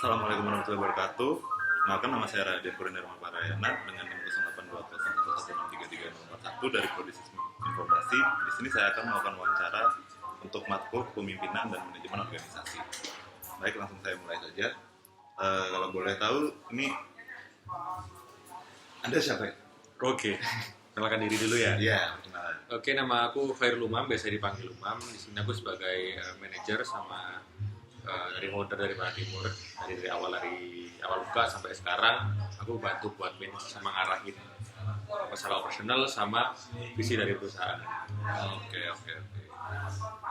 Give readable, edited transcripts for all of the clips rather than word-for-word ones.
Assalamualaikum warahmatullahi wabarakatuh. Kenalkan, nama saya Raden Kurnia Parayana dengan nomor 082011633041 dari Prodi Informasi. Di sini saya akan melakukan wawancara untuk matkul kepemimpinan dan manajemen organisasi. Baik, langsung saya mulai saja. Kalau boleh tahu, ini Anda siapa ya? Oke, kenalkan diri dulu ya. Iya, perkenalan. Oke, nama aku Khairul Umam, biasa dipanggil Umam. Di sini aku sebagai manajer sama dari founder dari Barat Timur. Dari awal buka sampai sekarang, aku bantu buat manage sama ngarahin masalah operasional sama visi dari perusahaan. Oke.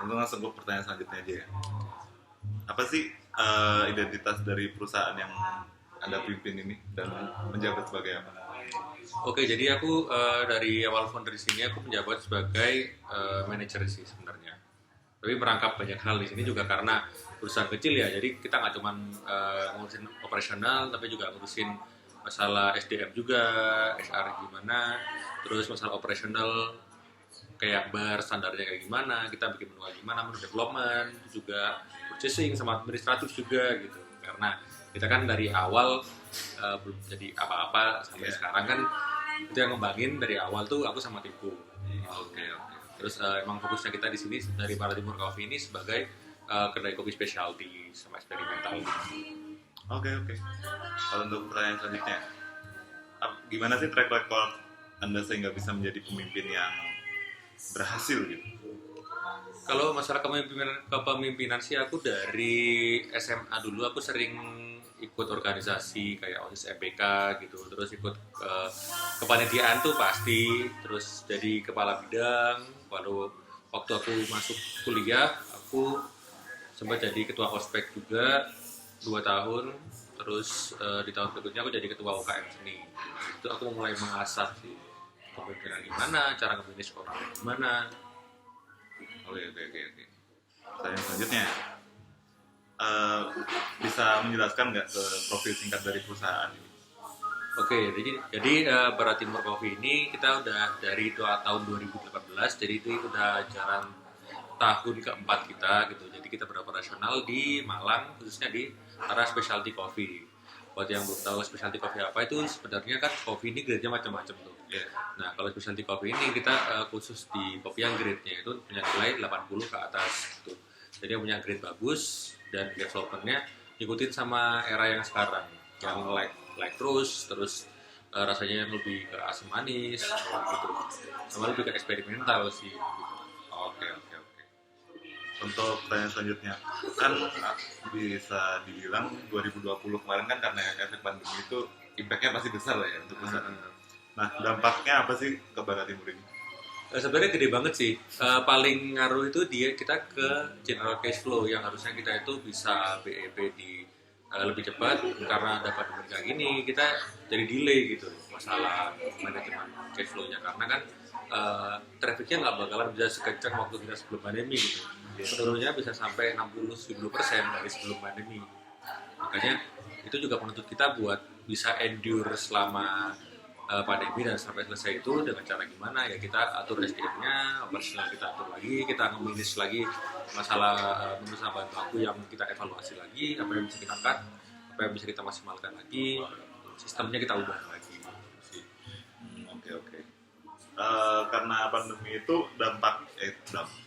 Langsung ke pertanyaan selanjutnya aja ya. Apa sih identitas dari perusahaan yang Anda pimpin ini dan menjabat sebagai apa? Oke, jadi aku dari awal founder di sini aku menjabat sebagai manajer sih sebenarnya. Tapi merangkap banyak hal di sini juga karena perusahaan kecil ya. Jadi kita nggak cuma ngurusin operasional, tapi juga ngurusin masalah SDM juga, HR gimana, terus masalah operasional kayak bar standarnya kayak gimana, kita bikin menu gimana, menu development, juga purchasing sama administratif juga gitu. Karena kita kan dari awal belum jadi apa-apa sampai sekarang kan itu yang ngembangin dari awal tuh aku sama timku. Oke. Terus emang fokusnya kita di sini dari Barat Timur Coffee ini sebagai kedai kopi specialty sama eksperimental. Oke. Kalau untuk pertanyaan selanjutnya, gimana sih track record Anda sehingga bisa menjadi pemimpin yang berhasil gitu? Kalau masalah kepemimpinan sih aku dari SMA dulu aku sering ikut organisasi kayak OSIS MPK gitu, terus ikut kepanitiaan tuh pasti, terus jadi kepala bidang. Waktu aku masuk kuliah aku sempat jadi ketua ospek juga 2 tahun, terus di tahun berikutnya aku jadi ketua UKM seni. Itu aku mulai mengasah sih kepemimpinan gimana, cara nge-manage orang gimana. Oke. Pertanyaan selanjutnya, bisa menjelaskan nggak ke profil singkat dari perusahaan ini? Oke, jadi Barat Timur Coffee ini kita udah dari tahun 2018, jadi itu udah jalan tahun keempat kita gitu. Jadi kita beroperasional di Malang, khususnya di arah specialty coffee. Buat yang belum tahu specialty coffee apa, itu sebenarnya kan coffee ini grade-nya macam-macam tuh. Yeah. Nah, kalau specialty coffee ini kita khusus di kopi yang grade-nya itu punya nilai 80 ke atas gitu. Jadi yang punya grade bagus dan developernya ikutin sama era yang sekarang, yang like terus rasanya yang lebih ke asam manis gitu, sama lebih ke eksperimental sih gitu. Oke. Untuk pertanyaan selanjutnya, kan bisa dibilang 2020 kemarin kan karena efek pandemi itu impact-nya pasti besar lah ya untuk perusahaan. Nah, dampaknya apa sih ke Barat Timur ini? Sebenarnya gede banget sih. Paling ngaruh itu kita ke general cash flow yang harusnya kita itu bisa BEP di lebih cepat. Karena ada pandemi kayak gini kita jadi delay gitu masalah manajemen cash flow-nya, karena kan trafficnya nggak bakalan bisa sekencang waktu kita sebelum pandemi gitu. Menurunnya bisa sampai 60-70% dari sebelum pandemi. Makanya itu juga menuntut kita buat bisa endure selama pandemi dan sampai selesai itu dengan cara gimana ya, kita atur SDM-nya, operasional kita atur lagi, kita nge-manage lagi masalah menurut sahabat aku yang kita evaluasi lagi, apa yang bisa kita cut, apa yang bisa kita maksimalkan lagi, sistemnya kita ubah lagi. Oke. Karena pandemi itu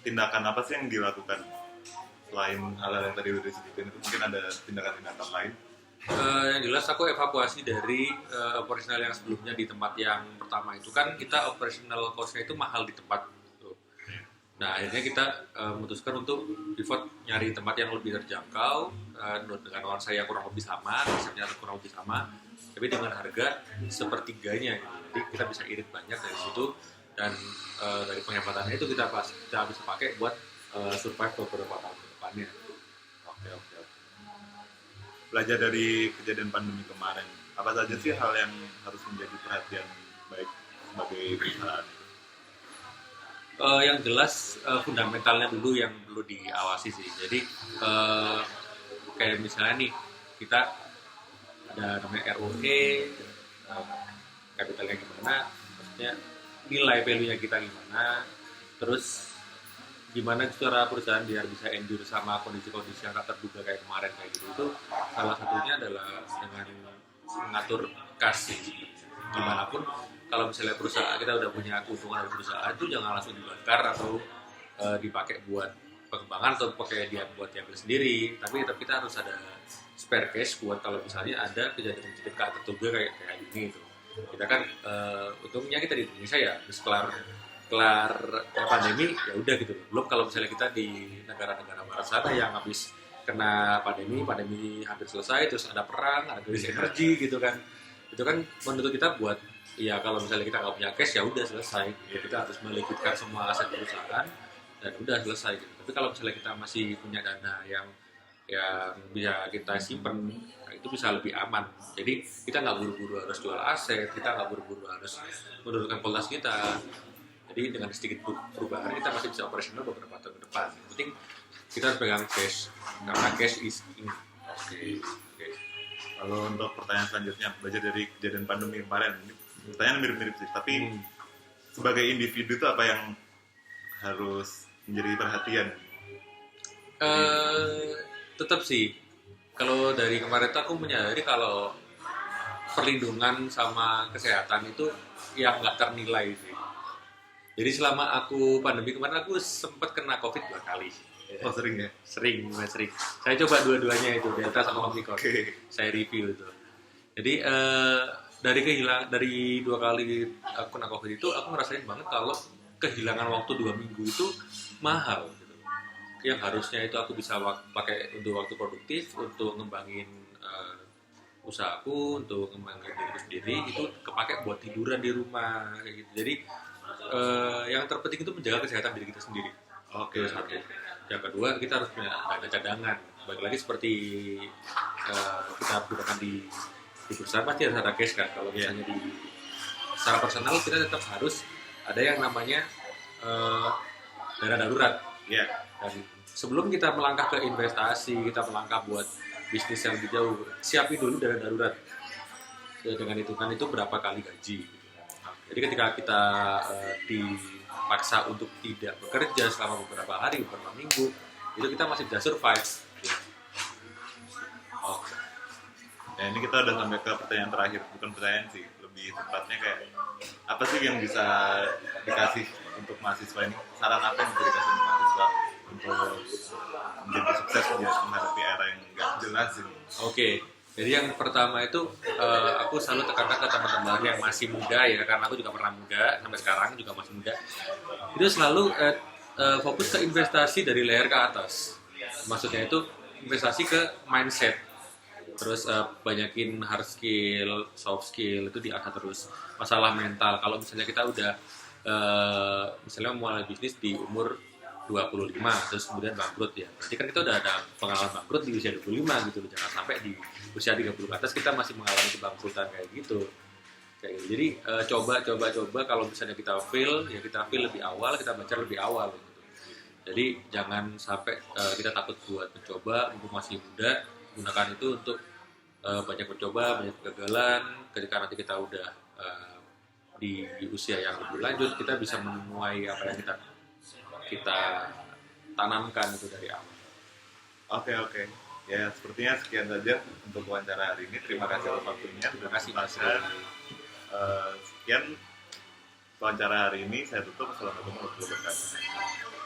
tindakan apa sih yang dilakukan selain hal-hal yang tadi udah disebutin itu? Mungkin ada tindakan-tindakan lain? Yang jelas aku evakuasi dari operasional yang sebelumnya. Di tempat yang pertama itu kan kita operational cost-nya itu mahal di tempat gitu. Nah akhirnya kita memutuskan untuk pivot nyari tempat yang lebih terjangkau dengan nuansa yang kurang lebih sama, konsepnya kurang lebih sama, tapi dengan harga sepertiganya gitu. Jadi kita bisa irit banyak dari situ, dan dari penghematannya itu kita bisa pakai buat survive beberapa tahun ke depannya. Oke. Belajar dari kejadian pandemi kemarin, apa saja sih hal yang harus menjadi perhatian baik sebagai perusahaan? Yang jelas fundamentalnya dulu yang perlu diawasi sih. Jadi kayak misalnya nih kita ada namanya ROE, kapitalnya gimana, maksudnya nilai value-nya kita gimana, terus gimana cara perusahaan biar bisa endure sama kondisi-kondisi yang tak terduga kayak kemarin kayak gitu. Itu salah satunya mengatur kas sih. Gimana pun kalau misalnya perusahaan kita udah punya keuntungan dari perusahaan itu jangan langsung dibakar atau dipakai buat pengembangan atau pakai dia buat diambil sendiri, tapi tetap kita harus ada spare cash buat kalau misalnya ada kejadian-kejadian tertentu kayak ini itu. Kita kan untungnya kita di Indonesia ya terus kelar pandemi ya udah gitu. Belum kalau misalnya kita di negara-negara barat sana yang habis kena pandemi hampir selesai terus ada perang, ada krisis energi gitu kan. Itu kan menuntut kita buat ya kalau misalnya kita nggak punya cash ya udah selesai. Ya, kita harus melikuidkan semua aset perusahaan dan udah selesai gitu. Tapi kalau misalnya kita masih punya dana yang bisa kita simpen, nah itu bisa lebih aman. Jadi kita nggak buru-buru harus jual aset, kita nggak buru-buru harus menurunkan kualitas kita. Jadi dengan sedikit perubahan kita masih bisa operasional beberapa tahun ke depan. Yang penting kita harus pegang cash karena cash is king. Oke. Lalu untuk pertanyaan selanjutnya, belajar dari kejadian pandemi kemarin, pertanyaan mirip-mirip sih, tapi sebagai individu itu apa yang harus menjadi perhatian? Tetap sih, kalau dari kemarin tuh aku menyadari kalau perlindungan sama kesehatan itu yang nggak ternilai sih. Jadi selama aku pandemi kemarin aku sempat kena COVID 2 kali. Oh sering ya? Sering. Saya coba dua-duanya itu, Delta sama Omicron. Okay. Saya review itu. Jadi dari 2 kali aku kena COVID itu aku ngerasain banget kalau kehilangan waktu 2 minggu itu mahal gitu. Yang harusnya itu aku bisa pakai untuk waktu produktif, untuk ngembangin usahaku, untuk ngembangin diriku sendiri, itu kepake buat tiduran di rumah kayak gitu. Jadi yang terpenting itu menjaga kesehatan diri kita sendiri. Oke. Satu. Yang kedua kita harus punya ada cadangan. Balik lagi seperti kita gunakan di perusahaan pasti harus ada cash kan. Kalau misalnya di secara personal kita tetap harus ada yang namanya dana darurat. Yeah. Dan sebelum kita melangkah ke investasi, kita melangkah buat bisnis yang lebih jauh, siapin dulu dana darurat. Dengan hitungan itu berapa kali gaji. Jadi ketika kita dipaksa untuk tidak bekerja selama beberapa hari, beberapa minggu, itu kita masih bisa survive. Oke. Nah ini kita udah sampai ke pertanyaan terakhir, bukan pertanyaan sih, lebih tepatnya kayak apa sih yang bisa dikasih untuk mahasiswa ini? Saran apa yang bisa dikasih untuk mahasiswa untuk menjadi sukses menghadapi era yang nggak jelas ini? Oke. Jadi yang pertama itu aku selalu tekankan ke teman-teman yang masih muda ya, karena aku juga pernah muda sampai sekarang juga masih muda. Itu selalu fokus ke investasi dari leher ke atas. Maksudnya itu investasi ke mindset. Terus banyakin hard skill, soft skill itu diasah terus. Masalah mental, kalau misalnya kita udah misalnya mulai bisnis di umur 25 terus kemudian bangkrut ya. Berarti kan kita udah ada pengalaman bangkrut di usia 25 gitu. Jangan sampai di usia 30 ke atas kita masih mengalami kebangkrutan kayak gitu. Jadi coba kalau misalnya kita fail, ya kita fail lebih awal, kita belajar lebih awal gitu. Jadi jangan sampai kita takut buat mencoba, mumpung masih muda, gunakan itu untuk banyak mencoba, banyak kegagalan. Ketika nanti kita udah di usia yang lebih lanjut, kita bisa menuai apa yang kita tanamkan itu dari awal. Oke. Ya sepertinya sekian saja untuk wawancara hari ini. Terima kasih atas waktunya. Terima kasih Mas. Sekian wawancara hari ini. Saya tutup. Assalamualaikum warahmatullahi wabarakatuh.